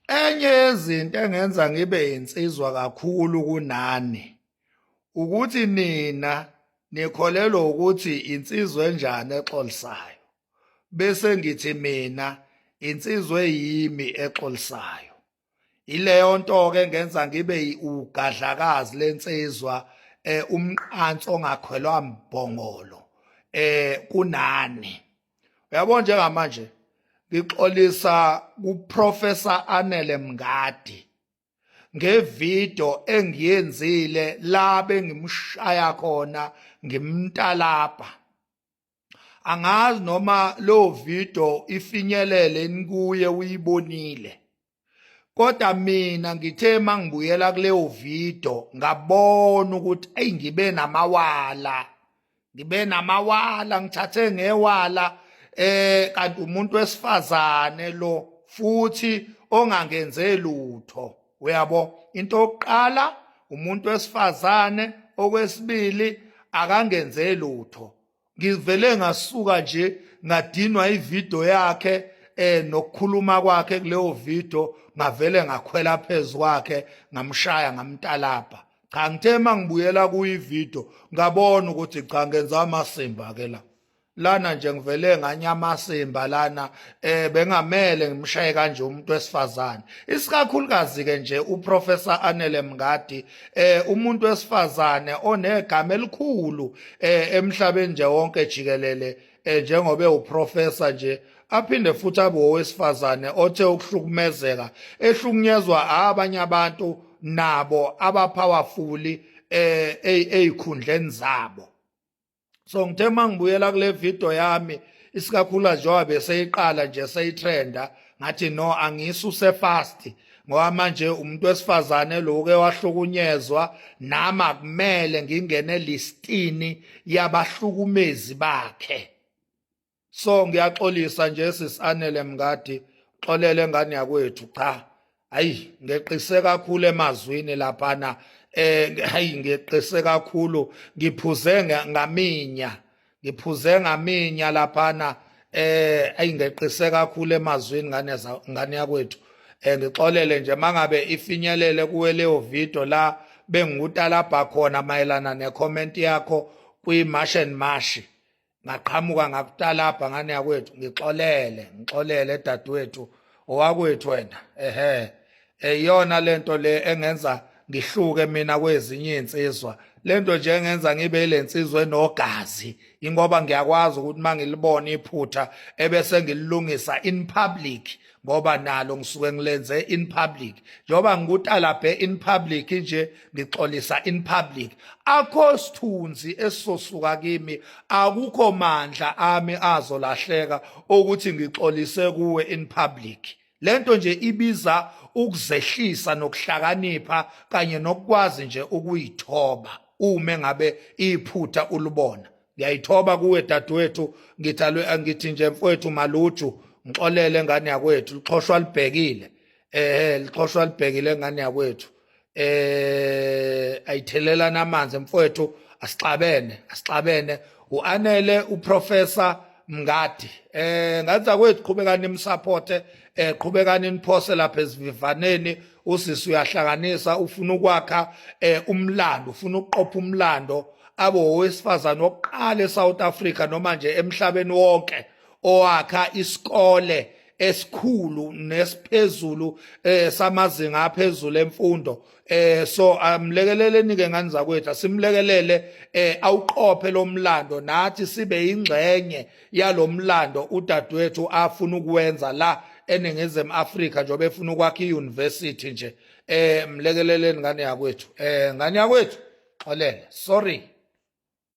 Enye yezinto engenza ngibe insizwa kakhulu kunani ukuthi nina nikholelwa ukuthi insizwa enjani exolisayo bese ngithi mina insizwa yimi exolisayo. Ileyo nto ke ngenza ngibe ugadlakazi lensizwa umqansi ongakhwelwa mbhongolo kunani. Uyabona njengamanje ngixolisa kuProfessor Anele Mngadi ngevideo engiyenzile la bengimshaya khona ngimntalapha. Angazi noma lo video ifinyelele kuye uyibonile. Kodwa mina ngithe mangibuyela kuleyo video ngabona ukuthi ngibe namawala ngithathe ngewala kanti umuntu wesifazane lo futhi ongangenze lutho. Uyabo, into yokuqala umuntu wesifazane, okwesibili akangenze lutho. Ngivele ngasuka nje ngadinwa ivideo yakhe nokukhuluma kwakhe kuleyo video, ngavele ngakhwela phezu kwakhe ngamshaya ngamntalapha. Cha, ngithe mangibuyela kuyivideo ngabona ukuthi cha ngenza amasimba ke la. Lana nje ngivele nganyamasimba lana bengamele ngimshaye kanje umuntu wesifazane. Isikakhulukazi ke nje uProfessor Anele Mngadi umuntu wesifazane onegama elikhulu emhlabeni nje wonke jikelele njengoba uprofessor nje aphinde futhi abe owesifazane othe ukuhlukumezeka ehlukunyezwa abanye abantu nabo abapowerful ezikhundleni zabo. So ngithe mangibuyela kule video yami isikakhulu njengoba beseyiqala nje seyitrenda ngathi no angisuse fast ngoba manje umuntu wesifazane lo ke wahlukunyezwa nama kumele ngingene listini yabahlukumezi bakhe. So ngiyaxolisa nje sisianele Mngadi, xolele ngane yakwethu cha. Hayi ngeqise kakhulu emazwini laphana hayi ngeqise kakhulu ngiphuze ngaminya laphana hayi ngeqise kakhulu emazwini ngane yakwethu. Ngixolele nje mangabe ifinyelele kuwe leyo video la bengikutalabha khona mayelana necomment yakho kwiMash and Mash ngaqhamuka ngakutalabha ngane yakwethu. Ngixolele dadewethu owakwethu wena iyona lento le engenza ngihluke mina kwezinye insizwa. Lento nje engenza ngibe lensizwe enogazi ingoba ngiyakwazi ukuthi mangilibona iphutha ebese ngililungisa in public ngoba nalo ngisuke ngilenze in public. Njoba ngikutalabhe in public nje ngixolisa in public. Akho sithunzi esisosuka kimi, akukho mandla ami azolahleka ukuthi ngixolise kuwe in public. Lento nje ibiza ukuzehlisa nokuhlakanipha kanye nokwazi nje ukuyithoba uma ngabe iphutha ulibona. Ngiyayithoba kuwe dadewethu, ngithi nje mfowethu Maluju ngixolele ngane yakwethu, lixhoshwa libhekile lixhoshwa libhekile ngane yakwethu. Ayithelelana amanzi mfowethu, asixabene uAnele uProfessor Mngadi. Ngathi zakwethu qhubekani nimsupporte, qhubekani niphose lapha esivivaneni. Usisi uyahlakanisa, ufuna ukwakha umlando, ufuna ukuqopha umlando abe owesifazane wokuqala eSouth Africa noma nje emhlabeni wonke owakha isikole esikhulu nesiphezulu samazinga aphezulu emfundo. So amlekeleleni ke ngani zakwethu, asimlekelele awuqophe lo mlando nathi sibe ingxenye yalomlando udadewethu afuna ukwenza la eNingizimu Afrika njengoba efuna ukwakha iuniversity nje. Mlekeleleni ngane yakwethu, ngane yakwethu xolele, sorry.